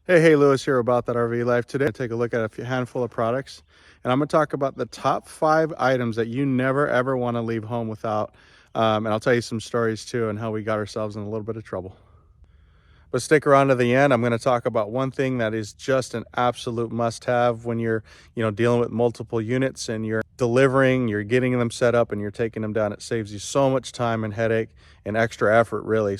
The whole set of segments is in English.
Hey, Lewis here about that RV Life. Today, I take a look at a handful of products, and I'm going to talk about the top 5 items that you never ever want to leave home without. And I'll tell you some stories too, and how we got ourselves in a little bit of trouble. But stick around to the end. I'm going to talk about one thing that is just an absolute must-have when you're, dealing with multiple units and you're delivering, you're getting them set up, and you're taking them down. It saves you so much time and headache and extra effort, really.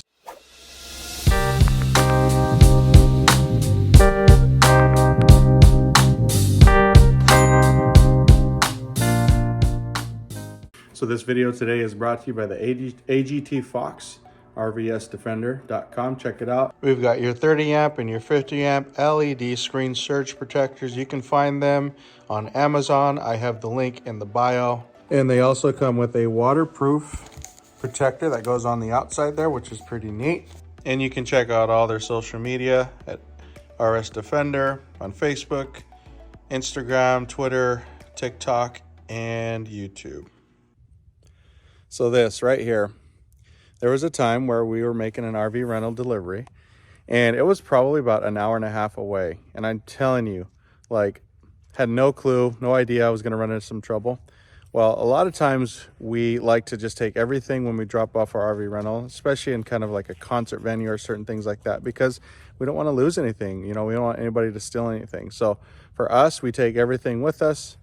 So this video today is brought to you by the ATGFOX, RVSDefender.com. Check it out. We've got your 30 amp and your 50 amp LED screen surge protectors. You can find them on Amazon. I have the link in the bio. And they also come with a waterproof protector that goes on the outside there, which is pretty neat. And you can check out all their social media at RS Defender on Facebook, Instagram, Twitter, TikTok, and YouTube. So this right here, there was a time where we were making an RV rental delivery, and it was probably about an hour and a half away. And I'm telling you, had no clue, no idea I was going to run into some trouble. Well, a lot of times we like to just take everything when we drop off our RV rental, especially in kind of like a concert venue or certain things like that, because we don't want to lose anything. We don't want anybody to steal anything. So for us, we take everything with us,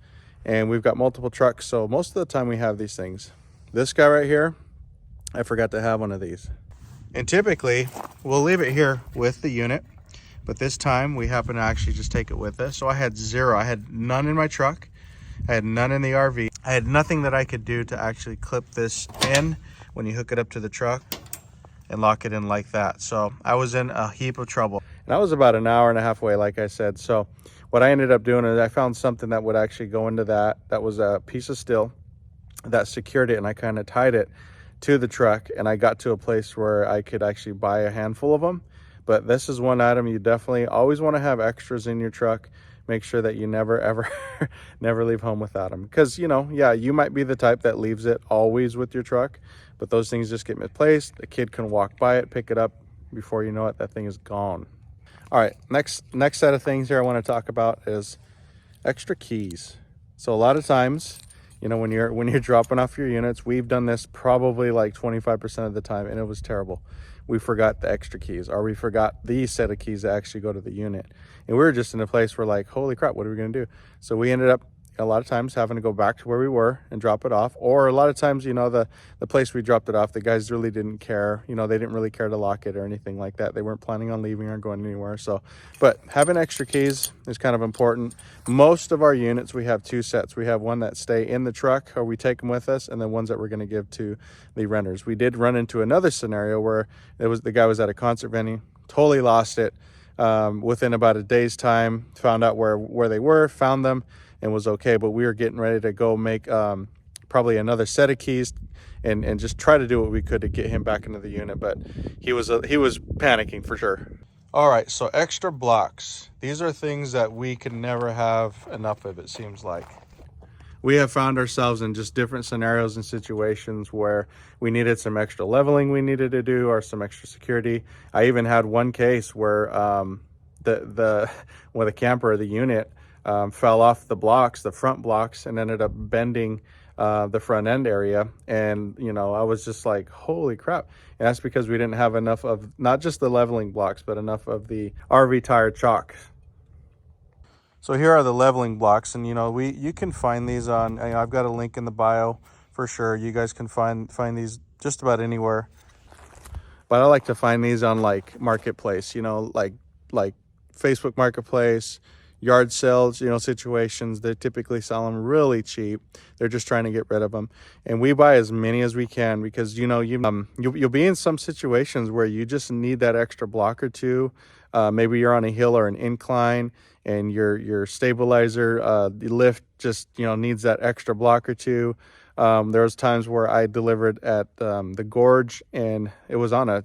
and we've got multiple trucks. So most of the time we have these things. This guy right here, I forgot to have one of these. And typically, we'll leave it here with the unit, but this time we happen to actually just take it with us. So I had zero. I had none in my truck. I had none in the RV. I had nothing that I could do to actually clip this in when you hook it up to the truck and lock it in like that. So I was in a heap of trouble. And I was about an hour and a half away, like I said. So what I ended up doing is I found something that would actually go into that. That was a piece of steel that secured it, and I kind of tied it to the truck, and I got to a place where I could actually buy a handful of them. But this is one item you definitely always want to have extras in your truck. Make sure that you never ever never leave home without them, because yeah, you might be the type that leaves it always with your truck, but those things just get misplaced. A kid can walk by it, pick it up, before you know it, that thing is gone. All right, next set of things here I want to talk about is extra keys. So a lot of times, when you're dropping off your units, we've done this probably like 25% of the time, and it was terrible. We forgot the extra keys, or we forgot the set of keys that actually go to the unit. And we were just in a place where like, holy crap, what are we going to do? So we ended up a lot of times having to go back to where we were and drop it off. Or a lot of times, the place we dropped it off, the guys really didn't care. They didn't really care to lock it or anything like that. They weren't planning on leaving or going anywhere. So, but having extra keys is kind of important. Most of our units, we have 2 sets. We have one that stay in the truck, or we take them with us, and then ones that we're going to give to the renters. We did run into another scenario where the guy was at a concert venue, totally lost it. Within about a day's time, found out where they were, found them, and was okay. But we were getting ready to go make probably another set of keys and just try to do what we could to get him back into the unit. But he was panicking for sure. All right, so extra blocks. These are things that we can never have enough of, it seems like. We have found ourselves in just different scenarios and situations where we needed some extra leveling we needed to do, or some extra security. I even had one case where the camper, the unit, fell off the blocks, the front blocks, and ended up bending the front end area. And I was just like, holy crap. And that's because we didn't have enough of not just the leveling blocks, but enough of the RV tire chalk. So here are the leveling blocks, and you can find these on, I've got a link in the bio for sure. You guys can find these just about anywhere. But I like to find these on like Marketplace, like Facebook Marketplace, yard sales, situations. They typically sell them really cheap. They're just trying to get rid of them. And we buy as many as we can, because you'll be in some situations where you just need that extra block or two. Maybe you're on a hill or an incline, and your stabilizer lift just needs that extra block or two. There was times where I delivered at the gorge, and it was on a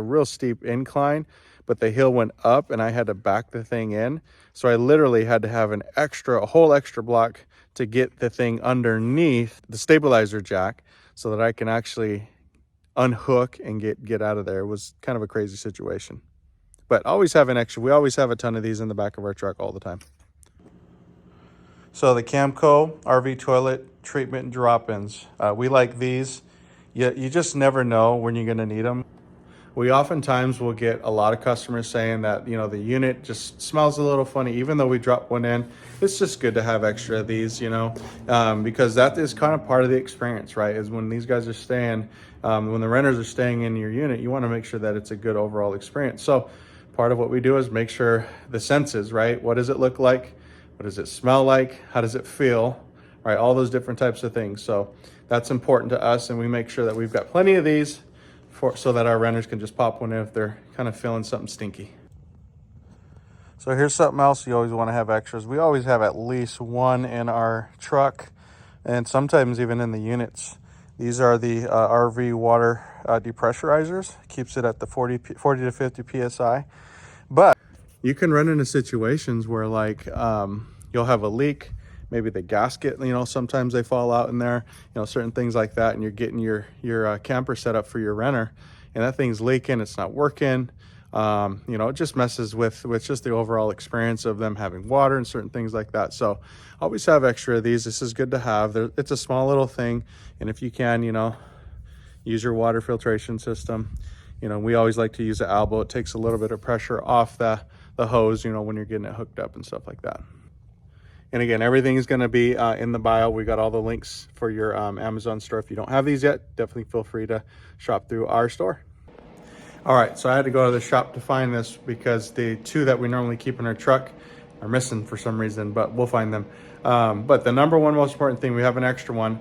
real steep incline, but the hill went up and I had to back the thing in. So I literally had to have a whole extra block to get the thing underneath the stabilizer jack so that I can actually unhook and get out of there. It was kind of a crazy situation. But always have an extra. We always have a ton of these in the back of our truck all the time. So the Camco RV toilet treatment drop-ins. We like these. You just never know when you're gonna need them. We oftentimes will get a lot of customers saying that, you know, the unit just smells a little funny, even though we drop one in. It's just good to have extra of these, you know, because that is kind of part of the experience, right? Is when these guys are staying, when the renters are staying in your unit, you want to make sure that it's a good overall experience. So part of what we do is make sure the senses, right? What does it look like? What does it smell like? How does it feel? Right? All those different types of things. So that's important to us, and we make sure that we've got plenty of these so that our renters can just pop one in if they're kind of feeling something stinky. So here's something else you always want to have extras. We always have at least one in our truck, and sometimes even in the units. These are the RV water depressurizers. Keeps it at the 40 to 50 PSI. But you can run into situations where, like, you'll have a leak. Maybe the gasket, you know, sometimes they fall out in there, you know, certain things like that. And you're getting your camper set up for your renter, and that thing's leaking, it's not working. You know, it just messes with just the overall experience of them having water and certain things like that. So always have extra of these. This is good to have. It's a small little thing. And if you can, you know, use your water filtration system. You know, we always like to use an elbow. It takes a little bit of pressure off the hose, you know, when you're getting it hooked up and stuff like that. And again, everything is going to be in the bio. We got all the links for your Amazon store. If you don't have these yet, definitely feel free to shop through our store. All right, so I had to go to the shop to find this because the two that we normally keep in our truck are missing for some reason, but we'll find them. But the number one most important thing, we have an extra one,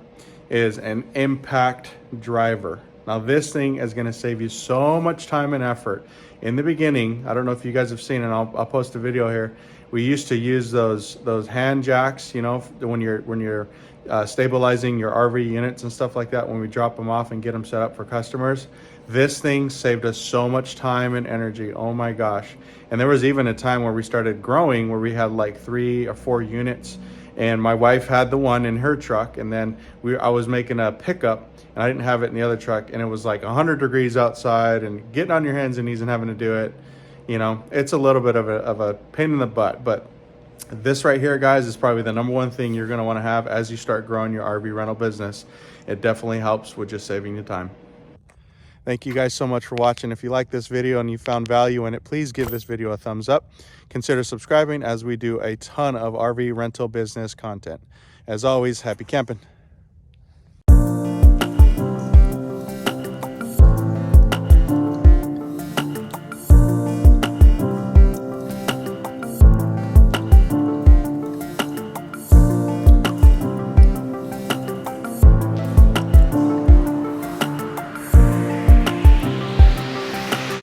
is an impact driver. Now this thing is going to save you so much time and effort. In the beginning, I don't know if you guys have seen it, I'll post a video here. We used to use those hand jacks, you know, when you're stabilizing your RV units and stuff like that, when we drop them off and get them set up for customers. This thing saved us so much time and energy. Oh my gosh. And there was even a time where we started growing where we had like 3 or 4 units, and my wife had the one in her truck, and then I was making a pickup and I didn't have it in the other truck, and it was like 100 degrees outside, and getting on your hands and knees and having to do it, you know, it's a little bit of a pain in the butt. But this right here, guys, is probably the number one thing you're going to want to have as you start growing your RV rental business. It definitely helps with just saving you time. Thank you guys so much for watching. If you like this video and you found value in it, please give this video a thumbs up. Consider subscribing, as we do a ton of RV rental business content. As always, happy camping.